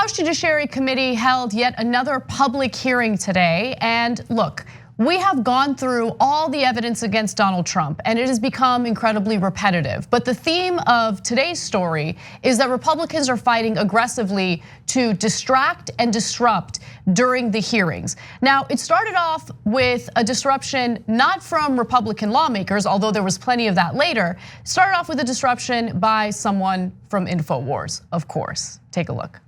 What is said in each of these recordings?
House Judiciary Committee held yet another public hearing today. And look, we have gone through all the evidence against Donald Trump, and it has become incredibly repetitive. But the theme of today's story is that Republicans are fighting aggressively to distract and disrupt during the hearings. Now, it started off with a disruption not from Republican lawmakers, although there was plenty of that later. It started off with a disruption by someone from Infowars, of course. Take a look.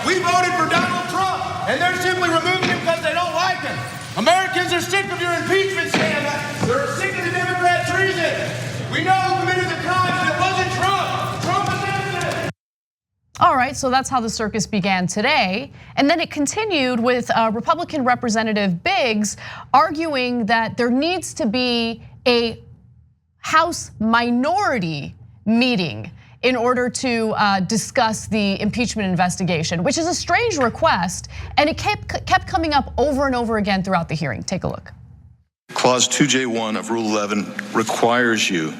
We voted for Donald Trump, and they're simply removing him because they don't like him. Americans are sick of your impeachment scandal. They're sick of the Democrat treason. We know who committed the crimes, and it wasn't Trump. Trump is innocent. All right, so that's how the circus began today. And then it continued with Republican Representative Biggs arguing that there needs to be a House minority meeting in order to discuss the impeachment investigation, which is a strange request, and it kept coming up over and over again throughout the hearing. Take a look. Clause 2J1 of Rule 11 requires you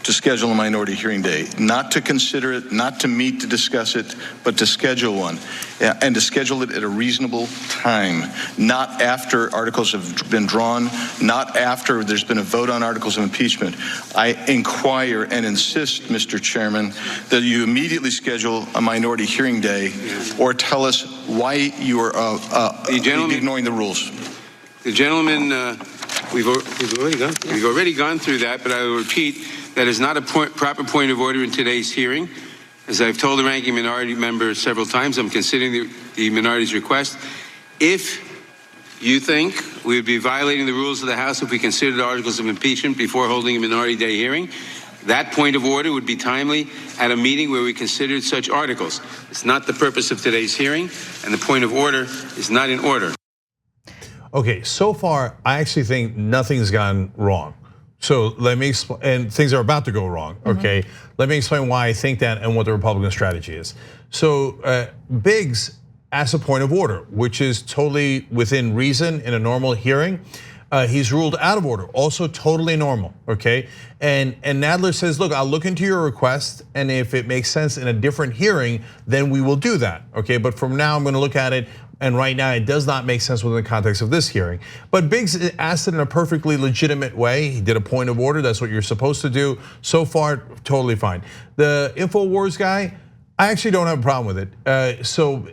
to schedule a minority hearing day, not to consider it, not to meet to discuss it, but to schedule one, and to schedule it at a reasonable time, not after articles have been drawn, not after there's been a vote on articles of impeachment. I inquire and insist, Mr. Chairman, that you immediately schedule a minority hearing day, or tell us why you are ignoring the rules. The gentleman, we've already gone through that, but I will repeat. That is not a proper point of order in today's hearing. As I've told the ranking minority member several times, I'm considering the minority's request. If you think we would be violating the rules of the House if we considered articles of impeachment before holding a minority day hearing, that point of order would be timely at a meeting where we considered such articles. It's not the purpose of today's hearing, and the point of order is not in order. Okay, so far, I actually think nothing's gone wrong. So let me explain, and things are about to go wrong, okay? Let me explain why I think that and what the Republican strategy is. So Biggs asked a point of order, which is totally within reason in a normal hearing. He's ruled out of order, also totally normal, okay? And Nadler says, look, I'll look into your request, and if it makes sense in a different hearing, then we will do that, okay? But from now, I'm gonna look at it, and right now it does not make sense within the context of this hearing. But Biggs asked it in a perfectly legitimate way. He did a point of order, that's what you're supposed to do. So far, totally fine. The Infowars guy, I actually don't have a problem with it.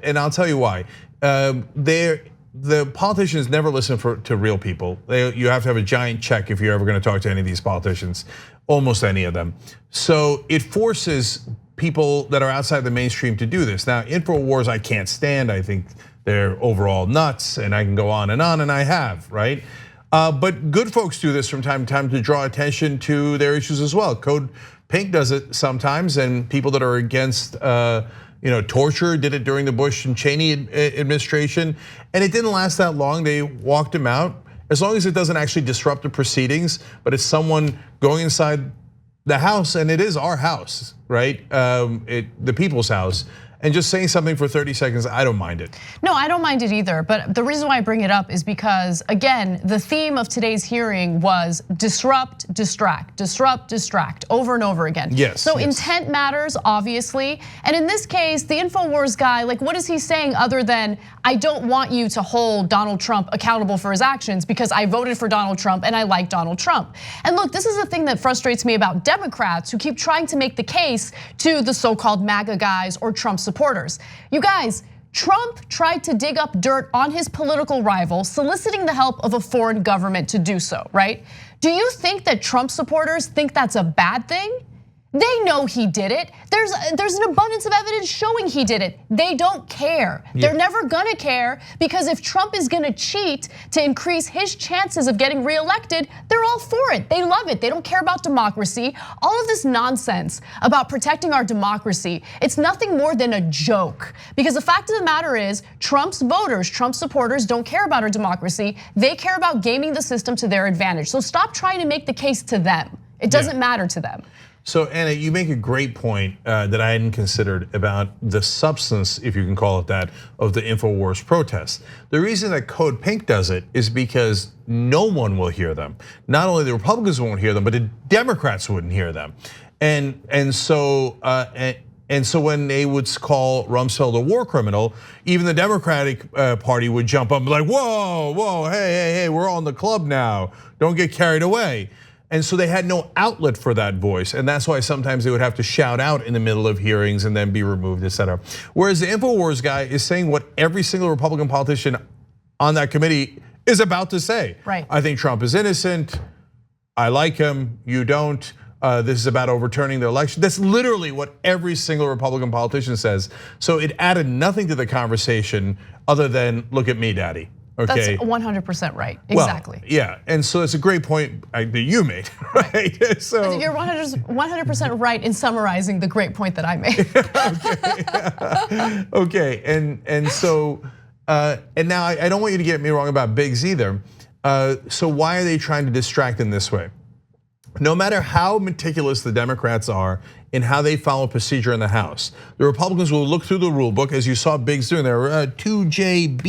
And I'll tell you why. The politicians never listen to real people. You have to have a giant check if you're ever gonna talk to any of these politicians, almost any of them. So it forces people that are outside the mainstream to do this. Now, Infowars I can't stand. I think they're overall nuts, and I can go on, and I have, right? But good folks do this from time to time to draw attention to their issues as well. Code Pink does it sometimes, and people that are against torture did it during the Bush and Cheney administration, and it didn't last that long. They walked him out. As long as it doesn't actually disrupt the proceedings, but it's someone going inside the House, and it is our house, right? The people's house. And just saying something for 30 seconds, I don't mind it. No, I don't mind it either. But the reason why I bring it up is because, again, the theme of today's hearing was disrupt, distract, disrupt, distract, over and over again. Yes. So intent matters, obviously. And in this case, the Infowars guy, like, what is he saying other than, I don't want you to hold Donald Trump accountable for his actions because I voted for Donald Trump and I like Donald Trump. And look, this is the thing that frustrates me about Democrats who keep trying to make the case to the so-called MAGA guys or Trump supporters. You guys, Trump tried to dig up dirt on his political rival, soliciting the help of a foreign government to do so, right? Do you think that Trump supporters think that's a bad thing? They know he did it. There's an abundance of evidence showing he did it. They don't care. Yeah. They're never gonna care because if Trump is gonna cheat to increase his chances of getting reelected, they're all for it. They love it. They don't care about democracy. All of this nonsense about protecting our democracy, it's nothing more than a joke. Because the fact of the matter is, Trump's voters, Trump supporters don't care about our democracy. They care about gaming the system to their advantage. So stop trying to make the case to them. It doesn't matter to them. So Anna, you make a great point that I hadn't considered about the substance, if you can call it that, of the Infowars protests. The reason that Code Pink does it is because no one will hear them. Not only the Republicans won't hear them, but the Democrats wouldn't hear them. And so And so when they would call Rumsfeld a war criminal, even the Democratic Party would jump up and be like, whoa, hey, we're on the club now. Don't get carried away. And so they had no outlet for that voice. And that's why sometimes they would have to shout out in the middle of hearings and then be removed, et cetera. Whereas the Infowars guy is saying what every single Republican politician on that committee is about to say. Right. I think Trump is innocent. I like him, you don't. This is about overturning the election. That's literally what every single Republican politician says. So it added nothing to the conversation other than, look at me, daddy. Okay. That's 100% right, exactly. Well, yeah, and so it's a great point that you made, right? So you're 100% right in summarizing the great point that I made. Okay, and so, and now I don't want you to get me wrong about Biggs either. So why are they trying to distract in this way? No matter how meticulous the Democrats are in how they follow procedure in the House, the Republicans will look through the rule book, as you saw Biggs doing there. 2JBCA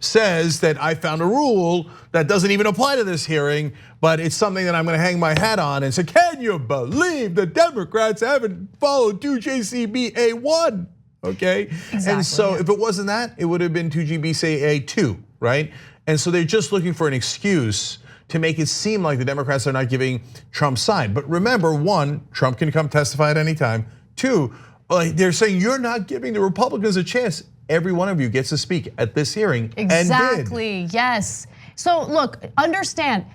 says that I found a rule that doesn't even apply to this hearing, but it's something that I'm gonna hang my hat on and say, can you believe the Democrats haven't followed 2JCBA1? Okay, exactly. And so if it wasn't that, it would have been 2JBCA2, right? And so they're just looking for an excuse to make it seem like the Democrats are not giving Trump's side. But remember, one, Trump can come testify at any time. Two, they're saying you're not giving the Republicans a chance. Every one of you gets to speak at this hearing. Exactly, and did. Yes. So look, understand,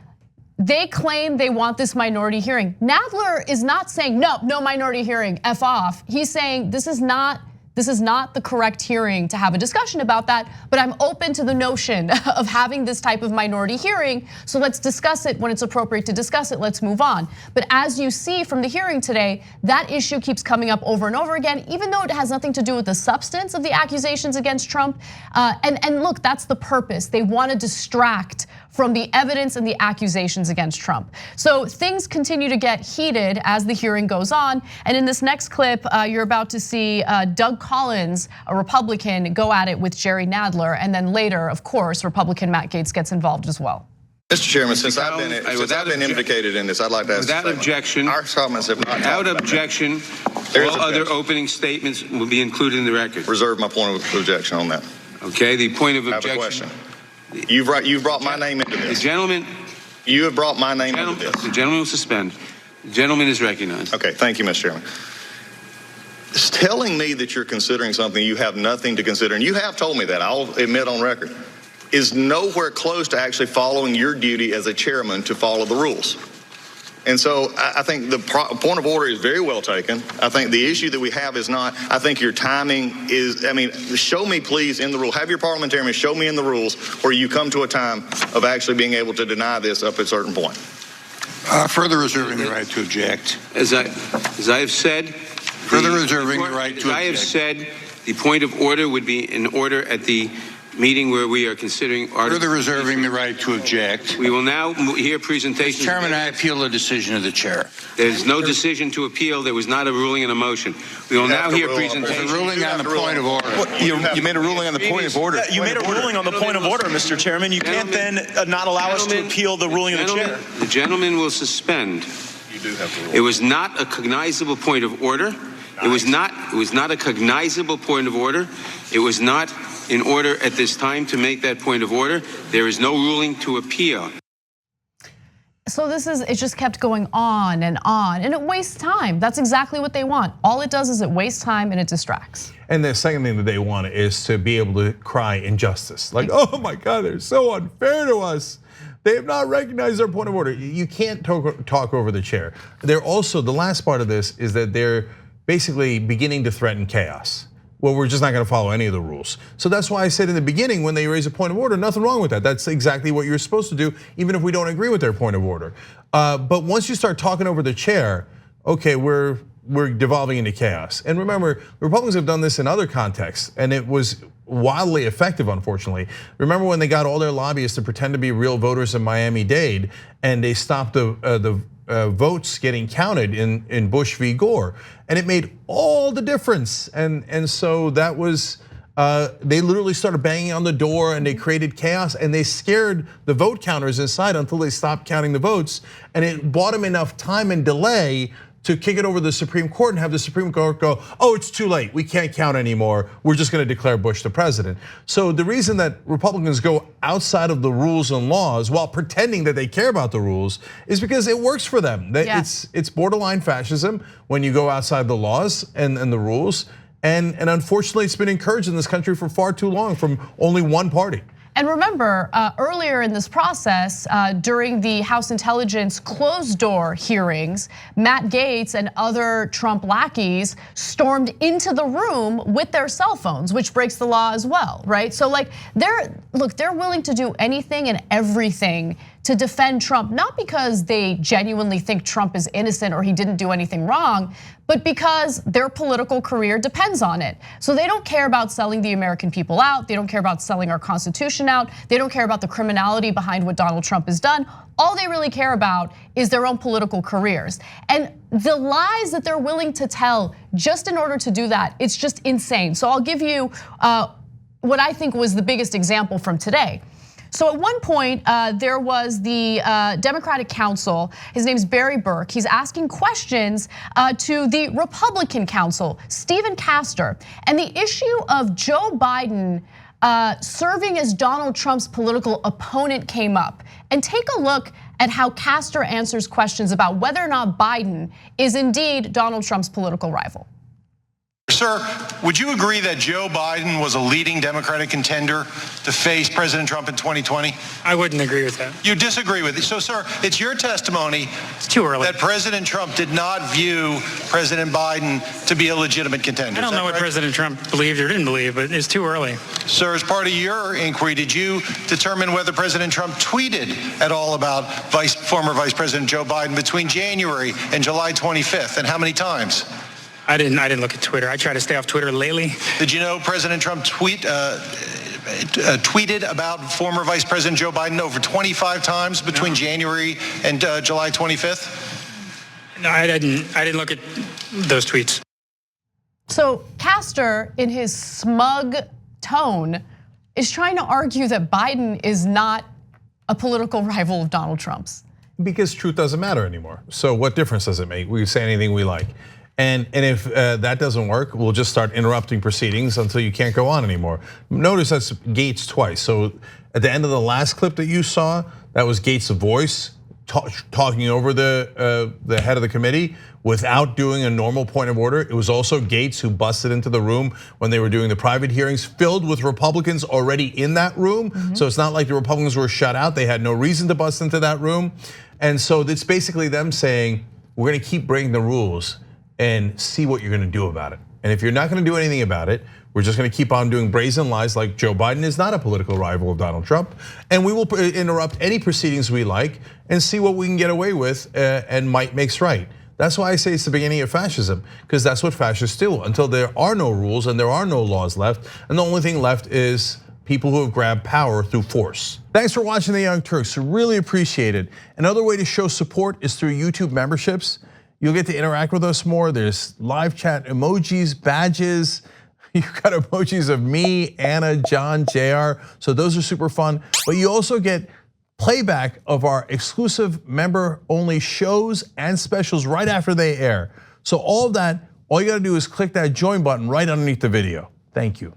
they claim they want this minority hearing. Nadler is not saying, no minority hearing, F off. He's saying this is not the correct hearing to have a discussion about that, but I'm open to the notion of having this type of minority hearing. So let's discuss it when it's appropriate to discuss it, let's move on. But as you see from the hearing today, that issue keeps coming up over and over again, even though it has nothing to do with the substance of the accusations against Trump. And look, that's the purpose. They want to distract from the evidence and the accusations against Trump. So things continue to get heated as the hearing goes on. And in this next clip, you're about to see Doug Collins, a Republican, go at it with Jerry Nadler. And then later, of course, Republican Matt Gaetz gets involved as well. Mr. Chairman, since I've been implicated in this, I'd like to ask. Without objection, our comments have not. Without objection, all other opening statements will be included in the record. Reserve my point of objection on that. Okay, the point of I have objection. a question. You've brought my name into this. The gentleman. You have brought my name into this. The gentleman will suspend. The gentleman is recognized. Okay, thank you, Mr. Chairman. It's telling me that you're considering something you have nothing to consider, and you have told me that, I'll admit on record, is nowhere close to actually following your duty as a chairman to follow the rules. And so I think the point of order is very well taken. I think the issue that we have is not, I think your timing is, show me please in the rule, have your parliamentarian show me in the rules where you come to a time of actually being able to deny this up at a certain point. Further reserving the right to object. As I have said. Further reserving the right to object. As I have said, the point of order would be in order at the meeting where we are considering articles. Further reserving the right to object. We will now hear presentations. Mr. Chairman, I appeal the decision of the chair. There's no decision to appeal. There was not a ruling and a motion. We will now hear presentations. There's a ruling on the point of order. You made a ruling on the point of order. You made a ruling on the point of order, Mr. Chairman. You can't then not allow us to appeal the ruling of the chair. The gentleman will suspend. You do have the rule. It was not a cognizable point of order. It was not a cognizable point of order. It was not in order at this time to make that point of order. There is no ruling to appeal. So it just kept going on, and it wastes time. That's exactly what they want. All it does is it wastes time and it distracts. And the second thing that they want is to be able to cry injustice. Like, oh my God, they're so unfair to us. They have not recognized their point of order. You can't talk over the chair. They're also, the last part of this is that they're basically beginning to threaten chaos. Well, we're just not gonna follow any of the rules. So that's why I said in the beginning when they raise a point of order, nothing wrong with that. That's exactly what you're supposed to do, even if we don't agree with their point of order. But once you start talking over the chair, okay, we're devolving into chaos. And remember, Republicans have done this in other contexts, and it was wildly effective, unfortunately. Remember when they got all their lobbyists to pretend to be real voters in Miami-Dade, and they stopped the votes getting counted in Bush v. Gore, and it made all the difference. And so that was, they literally started banging on the door and they created chaos and they scared the vote counters inside until they stopped counting the votes. And it bought them enough time and delay to kick it over to the Supreme Court and have the Supreme Court go, oh, it's too late, we can't count anymore, we're just gonna declare Bush the president. So the reason that Republicans go outside of the rules and laws while pretending that they care about the rules is because it works for them. It's borderline fascism when you go outside the laws and the rules. And unfortunately, it's been encouraged in this country for far too long from only one party. And remember, earlier in this process, during the House Intelligence closed door hearings, Matt Gaetz and other Trump lackeys stormed into the room with their cell phones, which breaks the law as well, right? So like, they're willing to do anything and everything to defend Trump, not because they genuinely think Trump is innocent or he didn't do anything wrong, but because their political career depends on it. So they don't care about selling the American people out. They don't care about selling our Constitution out. They don't care about the criminality behind what Donald Trump has done. All they really care about is their own political careers. And the lies that they're willing to tell just in order to do that, it's just insane. So I'll give you what I think was the biggest example from today. So at one point, there was the Democratic Counsel, his name's Barry Burke. He's asking questions to the Republican Counsel, Stephen Castor. And the issue of Joe Biden serving as Donald Trump's political opponent came up. And take a look at how Castor answers questions about whether or not Biden is indeed Donald Trump's political rival. Sir, would you agree that Joe Biden was a leading Democratic contender to face President Trump in 2020? I wouldn't agree with that. You disagree with it. So, sir, it's your testimony It's too early. that President Trump did not view President Biden to be a legitimate contender. I don't know what President Trump believed or didn't believe, but it's too early. Sir, as part of your inquiry, did you determine whether President Trump tweeted at all about former Vice President Joe Biden between January and July 25th, and how many times? I didn't look at Twitter. I try to stay off Twitter lately. Did you know President Trump tweeted about former Vice President Joe Biden over 25 times between January and July 25th? No, I didn't look at those tweets. So Castor, in his smug tone, is trying to argue that Biden is not a political rival of Donald Trump's. Because truth doesn't matter anymore. So what difference does it make? We can say anything we like. And if that doesn't work, we'll just start interrupting proceedings until you can't go on anymore. Notice that's Gaetz twice. So at the end of the last clip that you saw, that was Gaetz' voice talking over the head of the committee without doing a normal point of order. It was also Gaetz who busted into the room when they were doing the private hearings filled with Republicans already in that room. So it's not like the Republicans were shut out. They had no reason to bust into that room. And so it's basically them saying, we're gonna keep breaking the rules and see what you're gonna do about it. And if you're not gonna do anything about it, we're just gonna keep on doing brazen lies like Joe Biden is not a political rival of Donald Trump. And we will interrupt any proceedings we like and see what we can get away with, and might makes right. That's why I say it's the beginning of fascism, because that's what fascists do until there are no rules and there are no laws left. And the only thing left is people who have grabbed power through force. Thanks for watching the Young Turks, really appreciate it. Another way to show support is through YouTube memberships. You'll get to interact with us more. There's live chat emojis, badges. You've got emojis of me, Anna, John, JR. So those are super fun. But you also get playback of our exclusive member-only shows and specials right after they air. So all of that, all you gotta do is click that join button right underneath the video. Thank you.